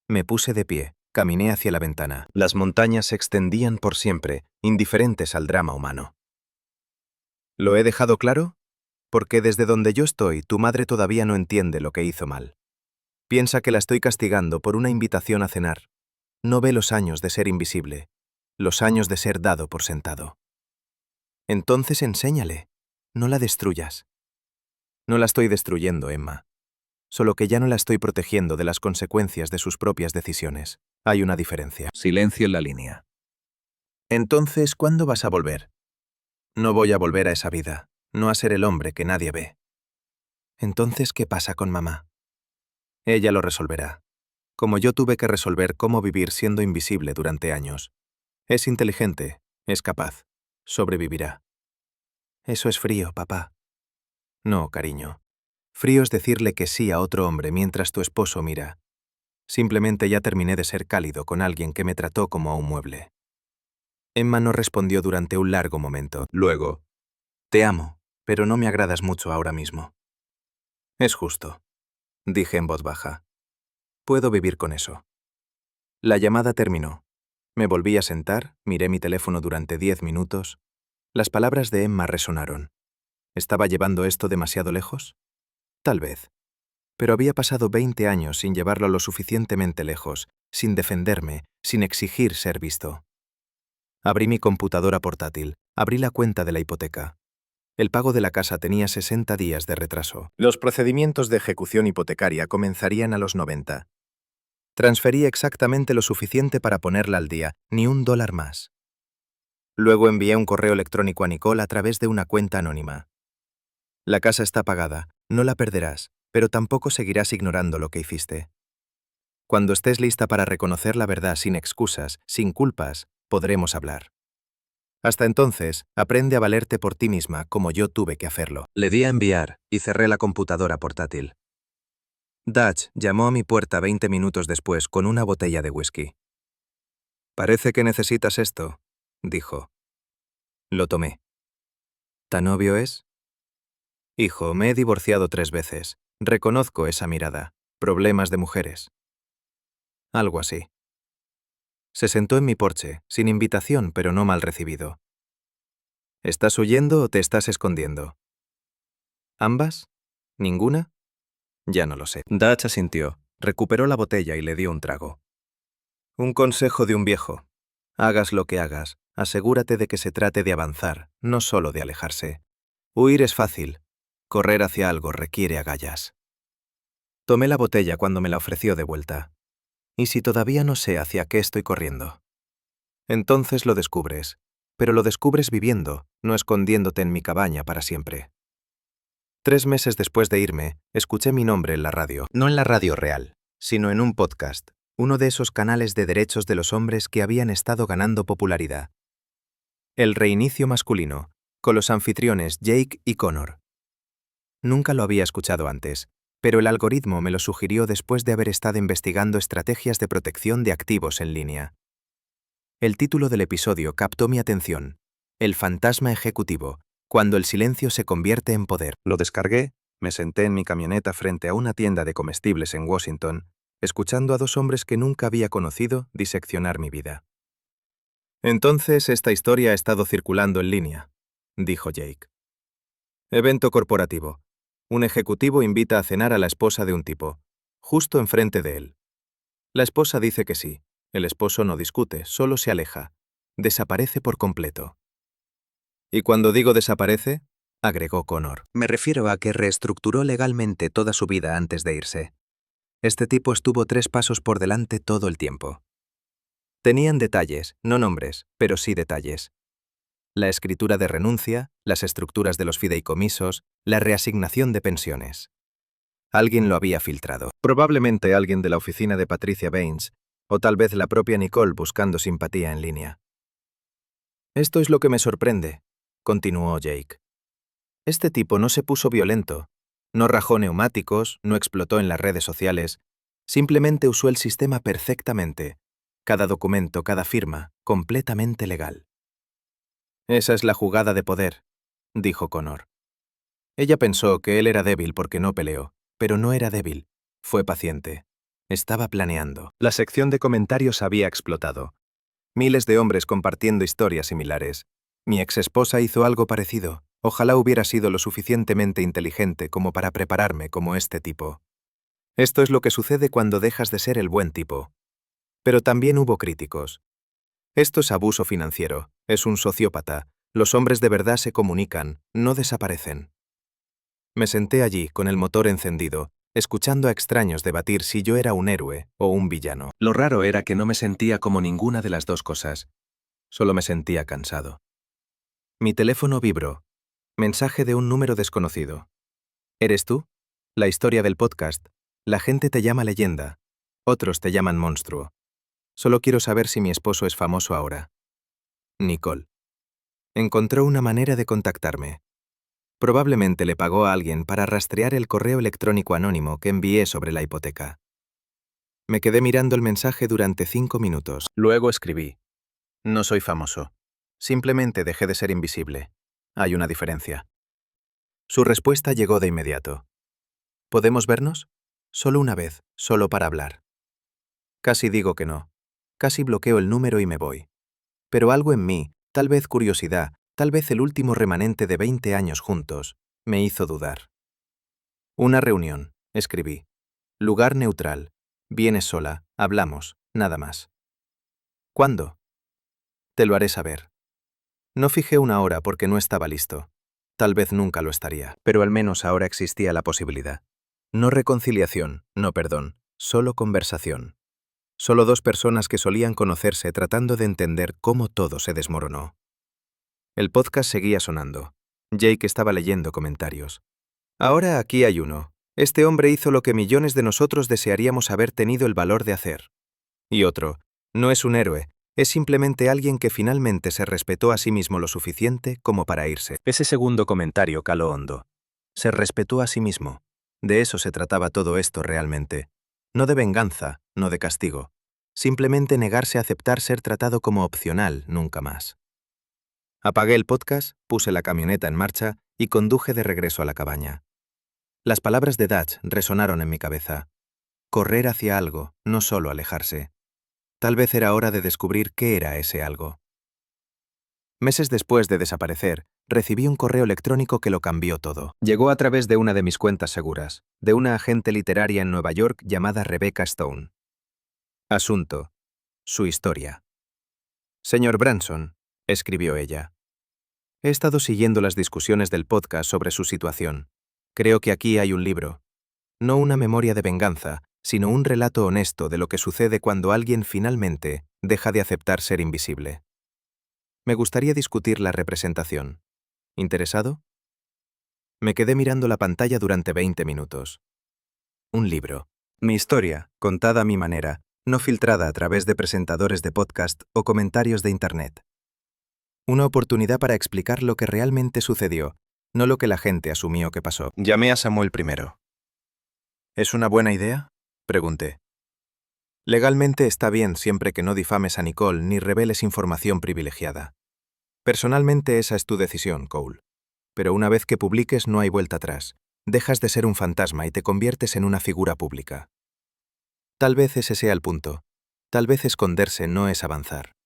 Me puse de pie, caminé hacia la ventana. Las montañas se extendían por siempre, indiferentes al drama humano. ¿Lo he dejado claro? Porque desde donde yo estoy, tu madre todavía no entiende lo que hizo mal. Piensa que la estoy castigando por una invitación a cenar. No ve los años de ser invisible, los años de ser dado por sentado. Entonces enséñale, no la destruyas. No la estoy destruyendo, Emma. Solo que ya no la estoy protegiendo de las consecuencias de sus propias decisiones. Hay una diferencia. Silencio en la línea. Entonces, ¿cuándo vas a volver? No voy a volver a esa vida, no a ser el hombre que nadie ve. Entonces, ¿qué pasa con mamá? Ella lo resolverá. Como yo tuve que resolver cómo vivir siendo invisible durante años. Es inteligente, es capaz, sobrevivirá. Eso es frío, papá. No, cariño. Frío es decirle que sí a otro hombre mientras tu esposo mira. Simplemente ya terminé de ser cálido con alguien que me trató como a un mueble. Emma no respondió durante un largo momento. Luego, te amo, pero no me agradas mucho ahora mismo. Es justo, dije en voz baja. Puedo vivir con eso. La llamada terminó. Me volví a sentar, miré mi teléfono durante 10 minutos. Las palabras de Emma resonaron. ¿Estaba llevando esto demasiado lejos? Tal vez. Pero había pasado 20 años sin llevarlo lo suficientemente lejos, sin defenderme, sin exigir ser visto. Abrí mi computadora portátil, abrí la cuenta de la hipoteca. El pago de la casa tenía 60 días de retraso. Los procedimientos de ejecución hipotecaria comenzarían a los 90. Transferí exactamente lo suficiente para ponerla al día, ni $1 más. Luego envié un correo electrónico a Nicole a través de una cuenta anónima. La casa está pagada, no la perderás, pero tampoco seguirás ignorando lo que hiciste. Cuando estés lista para reconocer la verdad sin excusas, sin culpas, podremos hablar. Hasta entonces, aprende a valerte por ti misma como yo tuve que hacerlo. Le di a enviar y cerré la computadora portátil. Dutch llamó a mi puerta 20 minutos después con una botella de whisky. «Parece que necesitas esto», dijo. Lo tomé. ¿Tan obvio es? Hijo, me he divorciado 3 veces. Reconozco esa mirada. Problemas de mujeres. Algo así. Se sentó en mi porche, sin invitación, pero no mal recibido. ¿Estás huyendo o te estás escondiendo? ¿Ambas? ¿Ninguna? Ya no lo sé. Dutch asintió, recuperó la botella y le dio un trago. Un consejo de un viejo. Hagas lo que hagas, asegúrate de que se trate de avanzar, no solo de alejarse. Huir es fácil. Correr hacia algo requiere agallas. Tomé la botella cuando me la ofreció de vuelta. ¿Y si todavía no sé hacia qué estoy corriendo? Entonces lo descubres, pero lo descubres viviendo, no escondiéndote en mi cabaña para siempre. 3 meses después de irme, escuché mi nombre en la radio. No en la radio real, sino en un podcast, uno de esos canales de derechos de los hombres que habían estado ganando popularidad. El reinicio masculino, con los anfitriones Jake y Connor. Nunca lo había escuchado antes, pero el algoritmo me lo sugirió después de haber estado investigando estrategias de protección de activos en línea. El título del episodio captó mi atención: El fantasma ejecutivo, cuando el silencio se convierte en poder. Lo descargué, me senté en mi camioneta frente a una tienda de comestibles en Washington, escuchando a 2 hombres que nunca había conocido diseccionar mi vida. Entonces esta historia ha estado circulando en línea, dijo Jake. Evento corporativo. Un ejecutivo invita a cenar a la esposa de un tipo, justo enfrente de él. La esposa dice que sí. El esposo no discute, solo se aleja. Desaparece por completo. ¿Y cuando digo desaparece?, agregó Connor. Me refiero a que reestructuró legalmente toda su vida antes de irse. Este tipo estuvo 3 pasos por delante todo el tiempo. Tenían detalles, no nombres, pero sí detalles. La escritura de renuncia, las estructuras de los fideicomisos, la reasignación de pensiones. Alguien lo había filtrado. Probablemente alguien de la oficina de Patricia Baines, o tal vez la propia Nicole buscando simpatía en línea. Esto es lo que me sorprende, continuó Jake. Este tipo no se puso violento, no rajó neumáticos, no explotó en las redes sociales, simplemente usó el sistema perfectamente, cada documento, cada firma, completamente legal. Esa es la jugada de poder, dijo Connor. Ella pensó que él era débil porque no peleó, pero no era débil, fue paciente. Estaba planeando. La sección de comentarios había explotado. Miles de hombres compartiendo historias similares. Mi exesposa hizo algo parecido. Ojalá hubiera sido lo suficientemente inteligente como para prepararme como este tipo. Esto es lo que sucede cuando dejas de ser el buen tipo. Pero también hubo críticos. Esto es abuso financiero, es un sociópata. Los hombres de verdad se comunican, no desaparecen. Me senté allí, con el motor encendido, escuchando a extraños debatir si yo era un héroe o un villano. Lo raro era que no me sentía como ninguna de las dos cosas. Solo me sentía cansado. Mi teléfono vibró. Mensaje de un número desconocido. ¿Eres tú? La historia del podcast. La gente te llama leyenda. Otros te llaman monstruo. Solo quiero saber si mi esposo es famoso ahora. Nicole. Encontró una manera de contactarme. Probablemente le pagó a alguien para rastrear el correo electrónico anónimo que envié sobre la hipoteca. Me quedé mirando el mensaje durante 5 minutos. Luego escribí: No soy famoso. Simplemente dejé de ser invisible. Hay una diferencia. Su respuesta llegó de inmediato. ¿Podemos vernos? Solo una vez, solo para hablar. Casi digo que no. Casi bloqueo el número y me voy. Pero algo en mí, tal vez curiosidad, tal vez el último remanente de 20 años juntos, me hizo dudar. Una reunión, escribí. Lugar neutral. Vienes sola, hablamos, nada más. ¿Cuándo? Te lo haré saber. No fijé una hora porque no estaba listo. Tal vez nunca lo estaría, pero al menos ahora existía la posibilidad. No reconciliación, no perdón, solo conversación. Solo 2 personas que solían conocerse tratando de entender cómo todo se desmoronó. El podcast seguía sonando. Jake estaba leyendo comentarios. Ahora aquí hay uno. Este hombre hizo lo que millones de nosotros desearíamos haber tenido el valor de hacer. Y otro. No es un héroe, Es simplemente alguien que finalmente se respetó a sí mismo lo suficiente como para irse. Ese segundo comentario caló hondo. Se respetó a sí mismo. De eso se trataba todo esto realmente. No de venganza, no de castigo. Simplemente negarse a aceptar ser tratado como opcional nunca más. Apagué el podcast, puse la camioneta en marcha y conduje de regreso a la cabaña. Las palabras de Dutch resonaron en mi cabeza. Correr hacia algo, no solo alejarse. Tal vez era hora de descubrir qué era ese algo. Meses después de desaparecer, recibí un correo electrónico que lo cambió todo. Llegó a través de una de mis cuentas seguras, de una agente literaria en Nueva York llamada Rebecca Stone. Asunto: su historia. Señor Branson, escribió ella. He estado siguiendo las discusiones del podcast sobre su situación. Creo que aquí hay un libro. No una memoria de venganza, sino un relato honesto de lo que sucede cuando alguien finalmente deja de aceptar ser invisible. Me gustaría discutir la representación. ¿Interesado? Me quedé mirando la pantalla durante 20 minutos. Un libro. Mi historia, contada a mi manera, no filtrada a través de presentadores de podcast o comentarios de Internet. Una oportunidad para explicar lo que realmente sucedió, no lo que la gente asumió que pasó. Llamé a Samuel primero. ¿Es una buena idea?, pregunté. Legalmente está bien siempre que no difames a Nicole ni reveles información privilegiada. Personalmente esa es tu decisión, Cole. Pero una vez que publiques no hay vuelta atrás. Dejas de ser un fantasma y te conviertes en una figura pública. Tal vez ese sea el punto. Tal vez esconderse no es avanzar.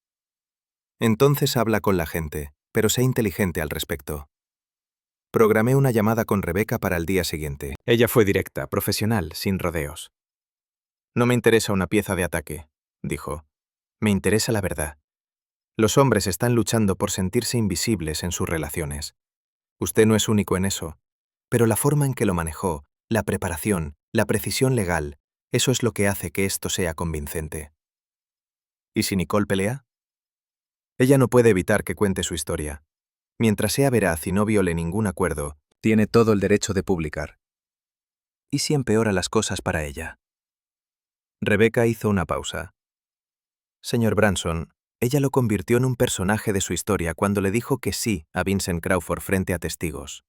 Entonces habla con la gente, pero sé inteligente al respecto. Programé una llamada con Rebecca para el día siguiente. Ella fue directa, profesional, sin rodeos. No me interesa una pieza de ataque, dijo. Me interesa la verdad. Los hombres están luchando por sentirse invisibles en sus relaciones. Usted no es único en eso, pero la forma en que lo manejó, la preparación, la precisión legal, eso es lo que hace que esto sea convincente. ¿Y si Nicole pelea? Ella no puede evitar que cuente su historia. Mientras sea veraz y no viole ningún acuerdo, tiene todo el derecho de publicar. ¿Y si empeora las cosas para ella? Rebecca hizo una pausa. Señor Branson, ella lo convirtió en un personaje de su historia cuando le dijo que sí a Vincent Crawford frente a testigos.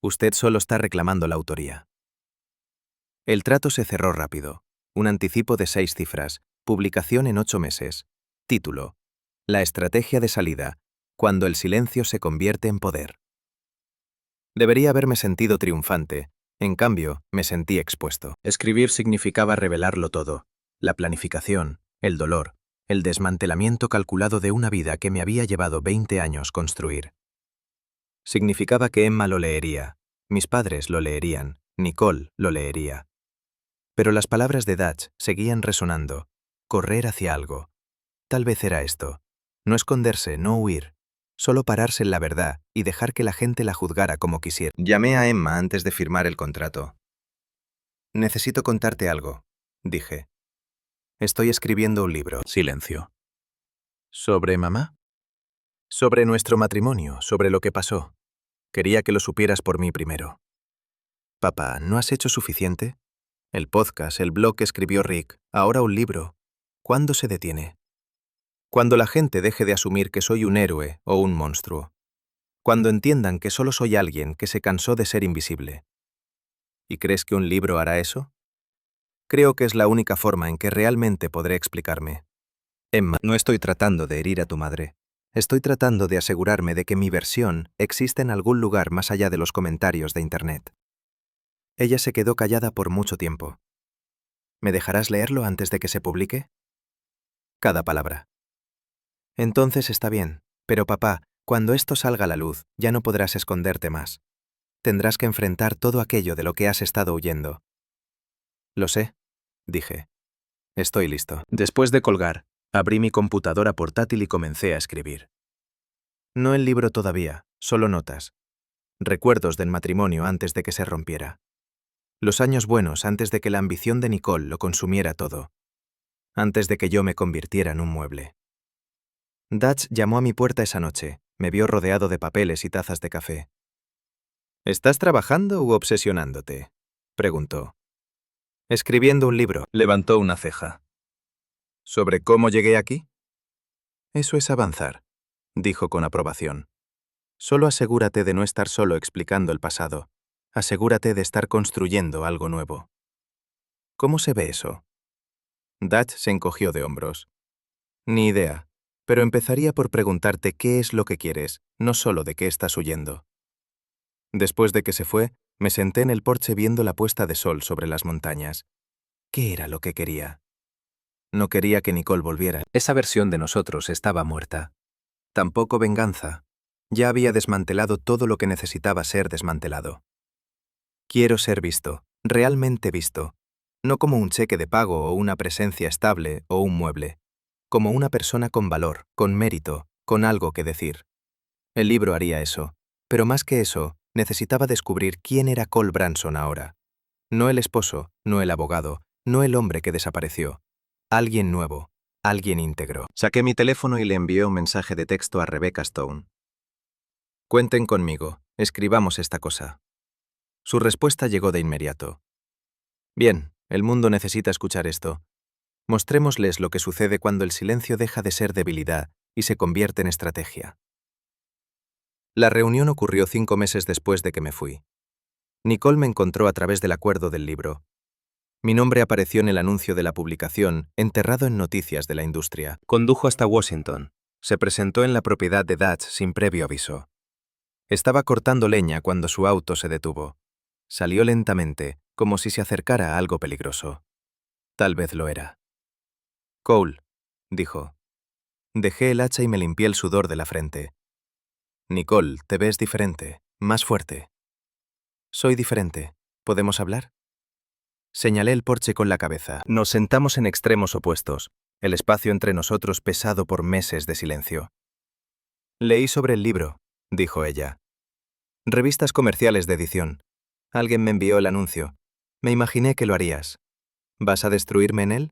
Usted solo está reclamando la autoría. El trato se cerró rápido. Un anticipo de 6 cifras, publicación en 8 meses. Título: La estrategia de salida, cuando el silencio se convierte en poder. Debería haberme sentido triunfante. En cambio, me sentí expuesto. Escribir significaba revelarlo todo. La planificación, el dolor, el desmantelamiento calculado de una vida que me había llevado 20 años construir. Significaba que Emma lo leería, mis padres lo leerían, Nicole lo leería. Pero las palabras de Dutch seguían resonando. Correr hacia algo. Tal vez era esto. No esconderse, no huir. Solo pararse en la verdad y dejar que la gente la juzgara como quisiera. Llamé a Emma antes de firmar el contrato. Necesito contarte algo, dije. Estoy escribiendo un libro. Silencio. ¿Sobre mamá? Sobre nuestro matrimonio, sobre lo que pasó. Quería que lo supieras por mí primero. Papá, ¿no has hecho suficiente? El podcast, el blog que escribió Rick, ahora un libro. ¿Cuándo se detiene? Cuando la gente deje de asumir que soy un héroe o un monstruo. Cuando entiendan que solo soy alguien que se cansó de ser invisible. ¿Y crees que un libro hará eso? Creo que es la única forma en que realmente podré explicarme. Emma, no estoy tratando de herir a tu madre. Estoy tratando de asegurarme de que mi versión existe en algún lugar más allá de los comentarios de Internet. Ella se quedó callada por mucho tiempo. ¿Me dejarás leerlo antes de que se publique? Cada palabra. Entonces está bien, pero papá, cuando esto salga a la luz, ya no podrás esconderte más. Tendrás que enfrentar todo aquello de lo que has estado huyendo. Lo sé, dije. Estoy listo. Después de colgar, abrí mi computadora portátil y comencé a escribir. No el libro todavía, solo notas. Recuerdos del matrimonio antes de que se rompiera. Los años buenos antes de que la ambición de Nicole lo consumiera todo. Antes de que yo me convirtiera en un mueble. Dutch llamó a mi puerta esa noche. Me vio rodeado de papeles y tazas de café. ¿Estás trabajando u obsesionándote?, preguntó. Escribiendo un libro. Levantó una ceja. ¿Sobre cómo llegué aquí? Eso es avanzar, dijo con aprobación. Solo asegúrate de no estar solo explicando el pasado. Asegúrate de estar construyendo algo nuevo. ¿Cómo se ve eso? Dutch se encogió de hombros. Ni idea, pero empezaría por preguntarte qué es lo que quieres, no solo de qué estás huyendo. Después de que se fue, me senté en el porche viendo la puesta de sol sobre las montañas. ¿Qué era lo que quería? No quería que Nicole volviera. Esa versión de nosotros estaba muerta. Tampoco venganza. Ya había desmantelado todo lo que necesitaba ser desmantelado. Quiero ser visto, realmente visto. No como un cheque de pago o una presencia estable o un mueble. Como una persona con valor, con mérito, con algo que decir. El libro haría eso. Pero más que eso, necesitaba descubrir quién era Cole Branson ahora. No el esposo, no el abogado, no el hombre que desapareció. Alguien nuevo, alguien íntegro. Saqué mi teléfono y le envié un mensaje de texto a Rebecca Stone. Cuenten conmigo, escribamos esta cosa. Su respuesta llegó de inmediato. Bien, el mundo necesita escuchar esto. Mostrémosles lo que sucede cuando el silencio deja de ser debilidad y se convierte en estrategia. La reunión ocurrió 5 meses después de que me fui. Nicole me encontró a través del acuerdo del libro. Mi nombre apareció en el anuncio de la publicación, enterrado en noticias de la industria. Condujo hasta Washington. Se presentó en la propiedad de Dutch sin previo aviso. Estaba cortando leña cuando su auto se detuvo. Salió lentamente, como si se acercara a algo peligroso. Tal vez lo era. Cole, dijo. Dejé el hacha y me limpié el sudor de la frente. Nicole, te ves diferente, más fuerte. Soy diferente. ¿Podemos hablar? Señalé el porche con la cabeza. Nos sentamos en extremos opuestos, el espacio entre nosotros pesado por meses de silencio. Leí sobre el libro, dijo ella. Revistas comerciales de edición. Alguien me envió el anuncio. Me imaginé que lo harías. ¿Vas a destruirme en él?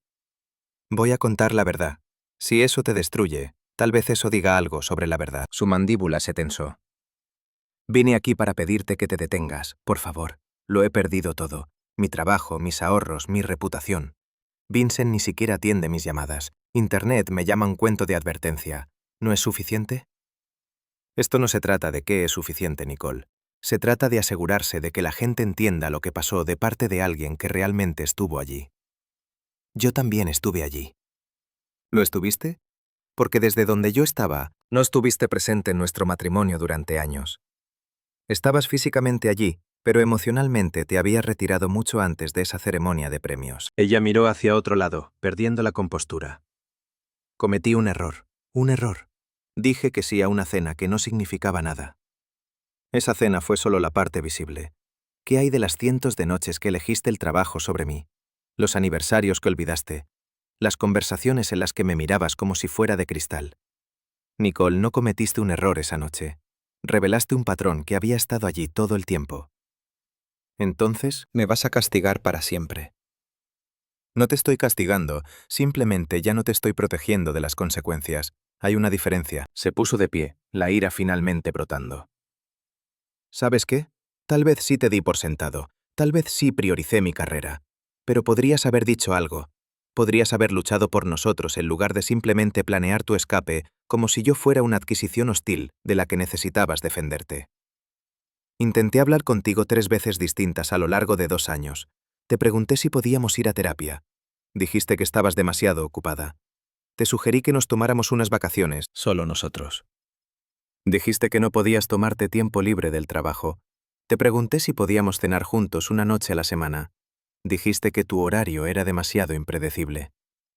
Voy a contar la verdad. Si eso te destruye, tal vez eso diga algo sobre la verdad. Su mandíbula se tensó. Vine aquí para pedirte que te detengas, por favor. Lo he perdido todo. Mi trabajo, mis ahorros, mi reputación. Vincent ni siquiera atiende mis llamadas. Internet me llama un cuento de advertencia. ¿No es suficiente? Esto no se trata de qué es suficiente, Nicole. Se trata de asegurarse de que la gente entienda lo que pasó de parte de alguien que realmente estuvo allí. Yo también estuve allí. ¿Lo estuviste? Porque desde donde yo estaba, no estuviste presente en nuestro matrimonio durante años. Estabas físicamente allí, pero emocionalmente te habías retirado mucho antes de esa ceremonia de premios. Ella miró hacia otro lado, perdiendo la compostura. Cometí un error. Un error. Dije que sí a una cena que no significaba nada. Esa cena fue solo la parte visible. ¿Qué hay de las cientos de noches que elegiste el trabajo sobre mí? Los aniversarios que olvidaste. Las conversaciones en las que me mirabas como si fuera de cristal. Nicole, no cometiste un error esa noche. Revelaste un patrón que había estado allí todo el tiempo. Entonces, me vas a castigar para siempre. No te estoy castigando, simplemente ya no te estoy protegiendo de las consecuencias. Hay una diferencia. Se puso de pie, la ira finalmente brotando. ¿Sabes qué? Tal vez sí te di por sentado, tal vez sí prioricé mi carrera. Pero podrías haber dicho algo. Podrías haber luchado por nosotros en lugar de simplemente planear tu escape como si yo fuera una adquisición hostil de la que necesitabas defenderte. Intenté hablar contigo 3 veces distintas a lo largo de 2 años. Te pregunté si podíamos ir a terapia. Dijiste que estabas demasiado ocupada. Te sugerí que nos tomáramos unas vacaciones, solo nosotros. Dijiste que no podías tomarte tiempo libre del trabajo. Te pregunté si podíamos cenar juntos una noche a la semana. Dijiste que tu horario era demasiado impredecible.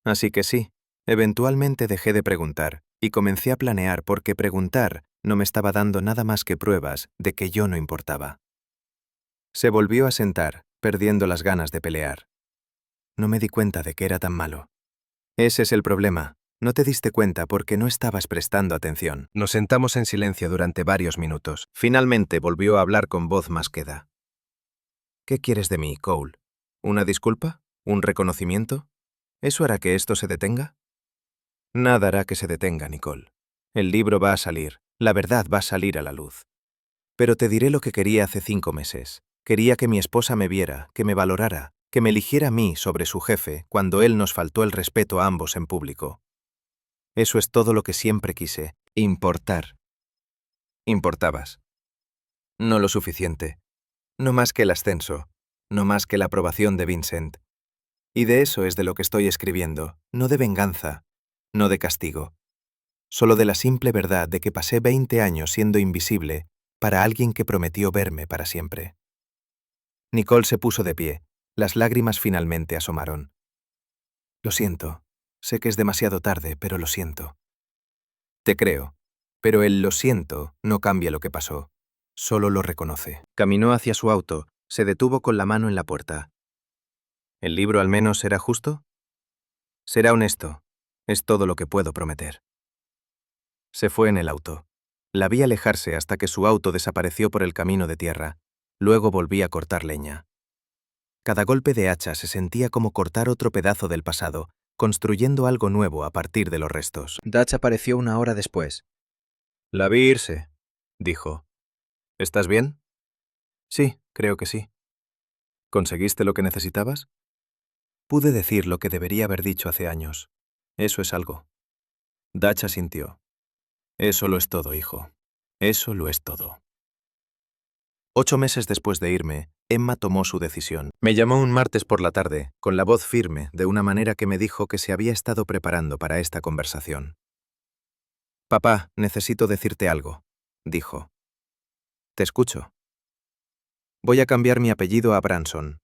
Así que sí, eventualmente dejé de preguntar y comencé a planear porque preguntar no me estaba dando nada más que pruebas de que yo no importaba. Se volvió a sentar, perdiendo las ganas de pelear. No me di cuenta de que era tan malo. Ese es el problema. No te diste cuenta porque no estabas prestando atención. Nos sentamos en silencio durante varios minutos. Finalmente volvió a hablar con voz más queda. ¿Qué quieres de mí, Cole? ¿Una disculpa? ¿Un reconocimiento? ¿Eso hará que esto se detenga? Nada hará que se detenga, Nicole. El libro va a salir, la verdad va a salir a la luz. Pero te diré lo que quería hace 5 meses. Quería que mi esposa me viera, que me valorara, que me eligiera a mí sobre su jefe cuando él nos faltó el respeto a ambos en público. Eso es todo lo que siempre quise. Importar. Importabas. No lo suficiente. No más que el ascenso. No más que la aprobación de Vincent. Y de eso es de lo que estoy escribiendo, no de venganza, no de castigo. Solo de la simple verdad de que pasé 20 años siendo invisible para alguien que prometió verme para siempre. Nicole se puso de pie. Las lágrimas finalmente asomaron. Lo siento. Sé que es demasiado tarde, pero lo siento. Te creo, pero el lo siento no cambia lo que pasó. Solo lo reconoce. Caminó hacia su auto, se detuvo con la mano en la puerta. ¿El libro al menos será justo? Será honesto. Es todo lo que puedo prometer. Se fue en el auto. La vi alejarse hasta que su auto desapareció por el camino de tierra. Luego volví a cortar leña. Cada golpe de hacha se sentía como cortar otro pedazo del pasado, construyendo algo nuevo a partir de los restos. Dutch apareció 1 hora después. La vi irse, dijo. ¿Estás bien? Sí, creo que sí. ¿Conseguiste lo que necesitabas? Pude decir lo que debería haber dicho hace años. Eso es algo. Dutch asintió. Eso lo es todo, hijo. Eso lo es todo. 8 meses después de irme, Emma tomó su decisión. Me llamó un martes por la tarde, con la voz firme, de una manera que me dijo que se había estado preparando para esta conversación. Papá, necesito decirte algo, dijo. Te escucho. Voy a cambiar mi apellido a Branson.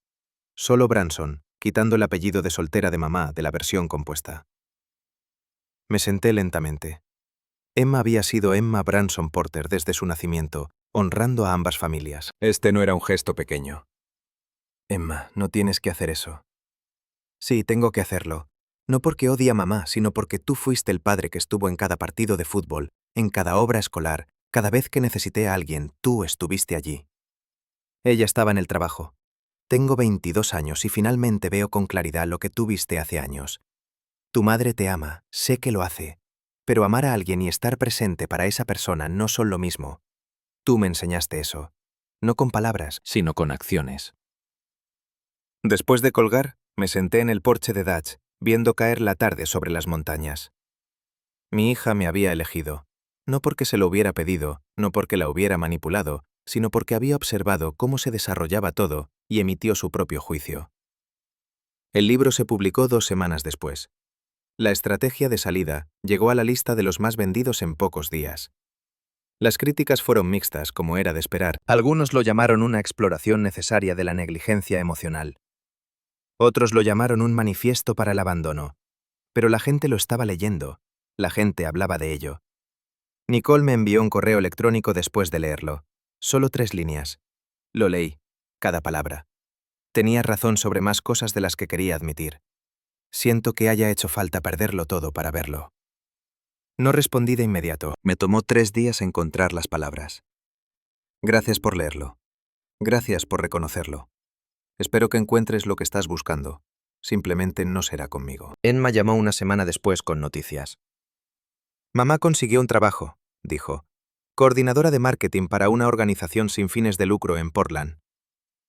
Solo Branson, quitando el apellido de soltera de mamá de la versión compuesta. Me senté lentamente. Emma había sido Emma Branson Porter desde su nacimiento, honrando a ambas familias. Este no era un gesto pequeño. Emma, no tienes que hacer eso. Sí, tengo que hacerlo. No porque odie a mamá, sino porque tú fuiste el padre que estuvo en cada partido de fútbol, en cada obra escolar, cada vez que necesité a alguien, tú estuviste allí. Ella estaba en el trabajo. Tengo 22 años y finalmente veo con claridad lo que tú viste hace años. Tu madre te ama, sé que lo hace, pero amar a alguien y estar presente para esa persona no son lo mismo. Tú me enseñaste eso, no con palabras, sino con acciones. Después de colgar, me senté en el porche de Dutch, viendo caer la tarde sobre las montañas. Mi hija me había elegido, no porque se lo hubiera pedido, no porque la hubiera manipulado, sino porque había observado cómo se desarrollaba todo y emitió su propio juicio. El libro se publicó 2 semanas después. La estrategia de salida llegó a la lista de los más vendidos en pocos días. Las críticas fueron mixtas, como era de esperar. Algunos lo llamaron una exploración necesaria de la negligencia emocional. Otros lo llamaron un manifiesto para el abandono. Pero la gente lo estaba leyendo. La gente hablaba de ello. Nicole me envió un correo electrónico después de leerlo. Solo 3 líneas. Lo leí. Cada palabra. Tenía razón sobre más cosas de las que quería admitir. Siento que haya hecho falta perderlo todo para verlo. No respondí de inmediato. Me tomó 3 días encontrar las palabras. Gracias por leerlo. Gracias por reconocerlo. Espero que encuentres lo que estás buscando. Simplemente no será conmigo. Emma llamó 1 semana después con noticias. Mamá consiguió un trabajo, dijo. Coordinadora de marketing para una organización sin fines de lucro en Portland.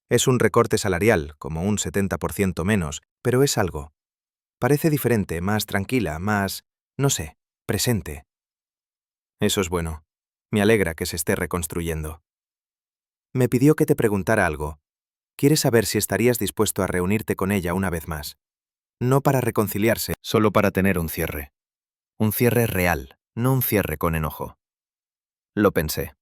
Es un recorte salarial, como un 70% menos, pero es algo. Parece diferente, más tranquila, más, no sé, presente. Eso es bueno. Me alegra que se esté reconstruyendo. Me pidió que te preguntara algo. Quiere saber si estarías dispuesto a reunirte con ella una vez más. No para reconciliarse, solo para tener un cierre. Un cierre real, no un cierre con enojo. Lo pensé.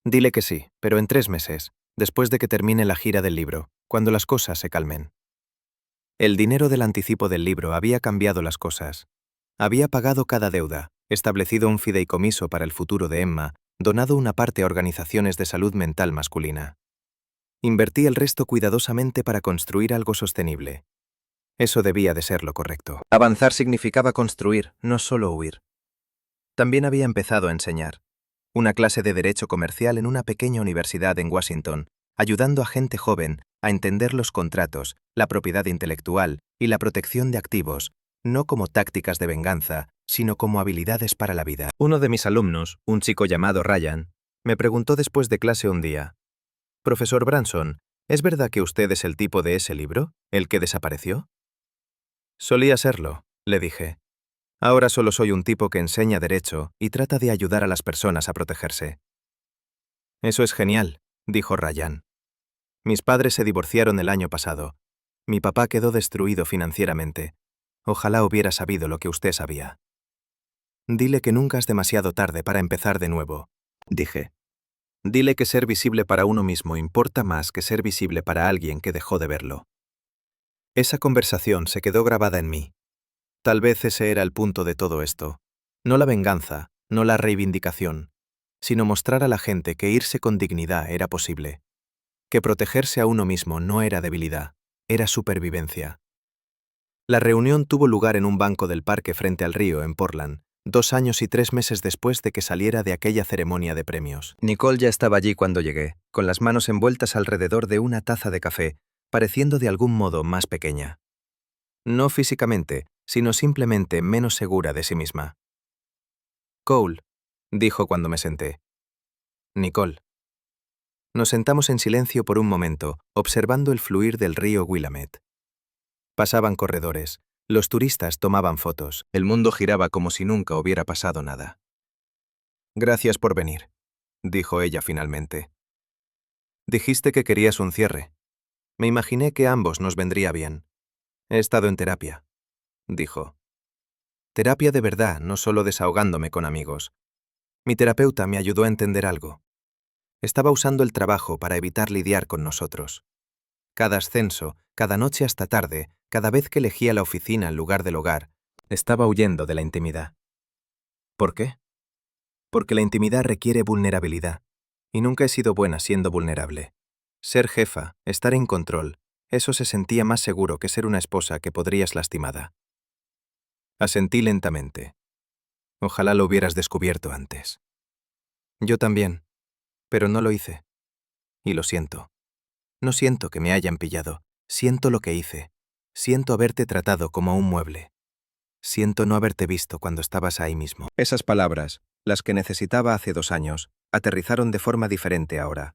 Dile que sí, pero en 3 meses, después de que termine la gira del libro, cuando las cosas se calmen. El dinero del anticipo del libro había cambiado las cosas. Había pagado cada deuda, establecido un fideicomiso para el futuro de Emma, donado una parte a organizaciones de salud mental masculina. Invertí el resto cuidadosamente para construir algo sostenible. Eso debía de ser lo correcto. Avanzar significaba construir, no solo huir. También había empezado a enseñar. Una clase de Derecho Comercial en una pequeña universidad en Washington, ayudando a gente joven a entender los contratos, la propiedad intelectual y la protección de activos, no como tácticas de venganza, sino como habilidades para la vida. Uno de mis alumnos, un chico llamado Ryan, me preguntó después de clase un día, «Profesor Branson, ¿es verdad que usted es el tipo de ese libro, el que desapareció?» Solía serlo, le dije. Ahora solo soy un tipo que enseña derecho y trata de ayudar a las personas a protegerse. Eso es genial, dijo Ryan. Mis padres se divorciaron el año pasado. Mi papá quedó destruido financieramente. Ojalá hubiera sabido lo que usted sabía. Dile que nunca es demasiado tarde para empezar de nuevo, dije. Dile que ser visible para uno mismo importa más que ser visible para alguien que dejó de verlo. Esa conversación se quedó grabada en mí. Tal vez ese era el punto de todo esto. No la venganza, no la reivindicación, sino mostrar a la gente que irse con dignidad era posible. Que protegerse a uno mismo no era debilidad, era supervivencia. La reunión tuvo lugar en un banco del parque frente al río, en Portland, 2 años y 3 meses después de que saliera de aquella ceremonia de premios. Nicole ya estaba allí cuando llegué, con las manos envueltas alrededor de una taza de café, pareciendo de algún modo más pequeña. No físicamente, sino simplemente menos segura de sí misma. Cole, dijo cuando me senté. Nicole. Nos sentamos en silencio por un momento, observando el fluir del río Willamette. Pasaban corredores, los turistas tomaban fotos, el mundo giraba como si nunca hubiera pasado nada. Gracias por venir, dijo ella finalmente. Dijiste que querías un cierre. Me imaginé que a ambos nos vendría bien. He estado en terapia, dijo. Terapia de verdad, no solo desahogándome con amigos. Mi terapeuta me ayudó a entender algo. Estaba usando el trabajo para evitar lidiar con nosotros. Cada ascenso, cada noche hasta tarde, cada vez que elegía la oficina en lugar del hogar, estaba huyendo de la intimidad. ¿Por qué? Porque la intimidad requiere vulnerabilidad, y nunca he sido buena siendo vulnerable. Ser jefa, estar en control, eso se sentía más seguro que ser una esposa que podrías lastimada. Asentí lentamente. Ojalá lo hubieras descubierto antes. Yo también, pero no lo hice. Y lo siento. No siento que me hayan pillado, siento lo que hice. Siento haberte tratado como un mueble. Siento no haberte visto cuando estabas ahí mismo. Esas palabras, las que necesitaba hace 2 años, aterrizaron de forma diferente ahora.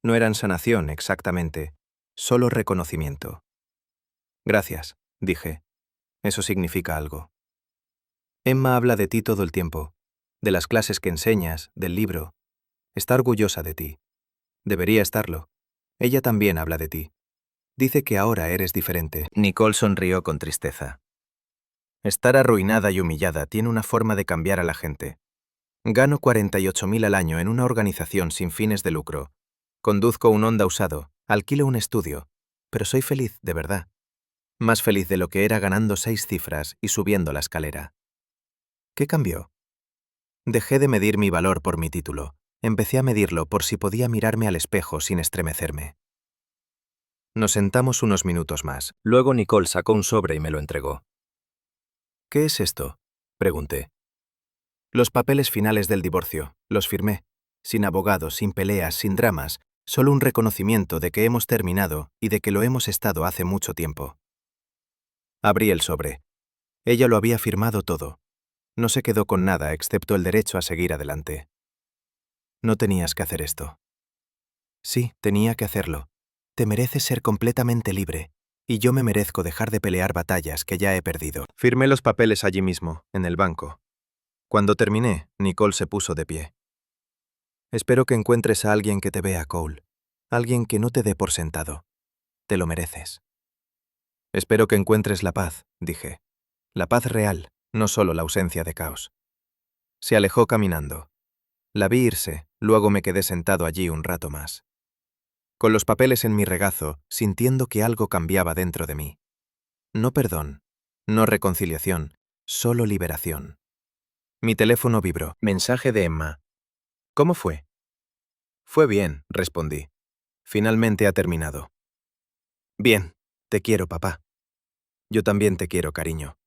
No eran sanación exactamente, solo reconocimiento. Gracias, dije. Eso significa algo. Emma habla de ti todo el tiempo, de las clases que enseñas, del libro. Está orgullosa de ti. Debería estarlo. Ella también habla de ti. Dice que ahora eres diferente. Nicole sonrió con tristeza. Estar arruinada y humillada tiene una forma de cambiar a la gente. Gano 48.000 al año en una organización sin fines de lucro. Conduzco un Honda usado, alquilo un estudio, pero soy feliz, de verdad. Más feliz de lo que era ganando 6 cifras y subiendo la escalera. ¿Qué cambió? Dejé de medir mi valor por mi título. Empecé a medirlo por si podía mirarme al espejo sin estremecerme. Nos sentamos unos minutos más. Luego Nicole sacó un sobre y me lo entregó. ¿Qué es esto?, pregunté. Los papeles finales del divorcio. Los firmé. Sin abogados, sin peleas, sin dramas. Solo un reconocimiento de que hemos terminado y de que lo hemos estado hace mucho tiempo. Abrí el sobre. Ella lo había firmado todo. No se quedó con nada excepto el derecho a seguir adelante. No tenías que hacer esto. Sí, tenía que hacerlo. Te mereces ser completamente libre, y yo me merezco dejar de pelear batallas que ya he perdido. Firmé los papeles allí mismo, en el banco. Cuando terminé, Nicole se puso de pie. Espero que encuentres a alguien que te vea, Cole. Alguien que no te dé por sentado. Te lo mereces. Espero que encuentres la paz, dije. La paz real, no solo la ausencia de caos. Se alejó caminando. La vi irse, luego me quedé sentado allí un rato más. Con los papeles en mi regazo, sintiendo que algo cambiaba dentro de mí. No perdón, no reconciliación, solo liberación. Mi teléfono vibró. Mensaje de Emma. ¿Cómo fue? Fue bien, respondí. Finalmente ha terminado. Bien, te quiero, papá. Yo también te quiero, cariño.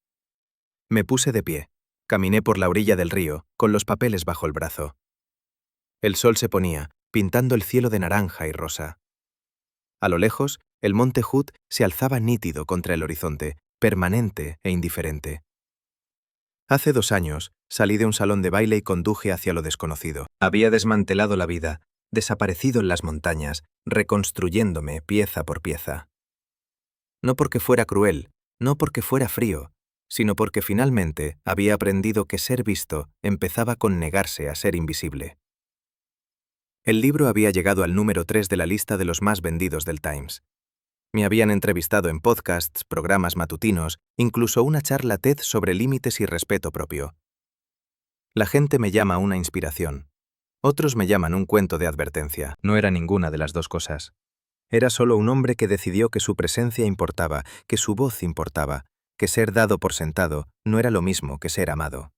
Me puse de pie. Caminé por la orilla del río, con los papeles bajo el brazo. El sol se ponía, pintando el cielo de naranja y rosa. A lo lejos, el monte Hood se alzaba nítido contra el horizonte, permanente e indiferente. Hace 2 años, salí de un salón de baile y conduje hacia lo desconocido. Había desmantelado la vida, desaparecido en las montañas, reconstruyéndome pieza por pieza. No porque fuera cruel, no porque fuera frío, sino porque finalmente había aprendido que ser visto empezaba con negarse a ser invisible. El libro había llegado al número 3 de la lista de los más vendidos del Times. Me habían entrevistado en podcasts, programas matutinos, incluso una charla TED sobre límites y respeto propio. La gente me llama una inspiración. Otros me llaman un cuento de advertencia. No era ninguna de las dos cosas. Era solo un hombre que decidió que su presencia importaba, que su voz importaba, que ser dado por sentado no era lo mismo que ser amado.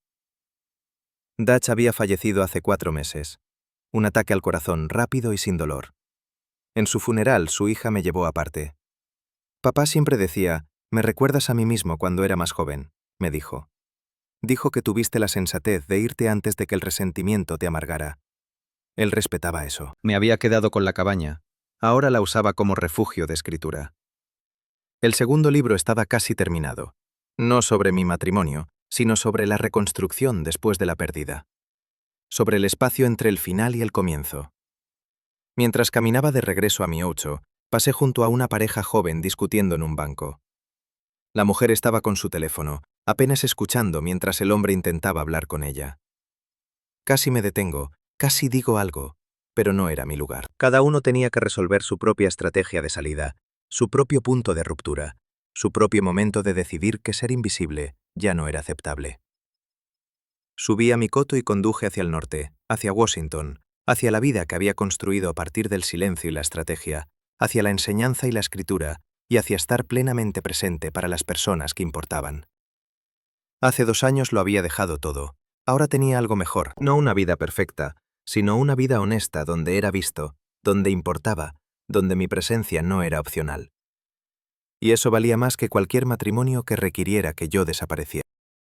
Dutch había fallecido hace 4 meses. Un ataque al corazón rápido y sin dolor. En su funeral, su hija me llevó aparte. Papá siempre decía, «Me recuerdas a mí mismo cuando era más joven», me dijo. Dijo que tuviste la sensatez de irte antes de que el resentimiento te amargara. Él respetaba eso. Me había quedado con la cabaña. Ahora la usaba como refugio de escritura. El segundo libro estaba casi terminado. No sobre mi matrimonio, sino sobre la reconstrucción después de la pérdida. Sobre el espacio entre el final y el comienzo. Mientras caminaba de regreso a mi Ocho, pasé junto a una pareja joven discutiendo en un banco. La mujer estaba con su teléfono, apenas escuchando mientras el hombre intentaba hablar con ella. Casi me detengo, casi digo algo, pero no era mi lugar. Cada uno tenía que resolver su propia estrategia de salida, su propio punto de ruptura, su propio momento de decidir que ser invisible ya no era aceptable. Subí a mi coto y conduje hacia el norte, hacia Washington, hacia la vida que había construido a partir del silencio y la estrategia, hacia la enseñanza y la escritura, y hacia estar plenamente presente para las personas que importaban. Hace 2 años lo había dejado todo. Ahora tenía algo mejor, no una vida perfecta, sino una vida honesta donde era visto, donde importaba, donde mi presencia no era opcional. Y eso valía más que cualquier matrimonio que requiriera que yo desapareciera.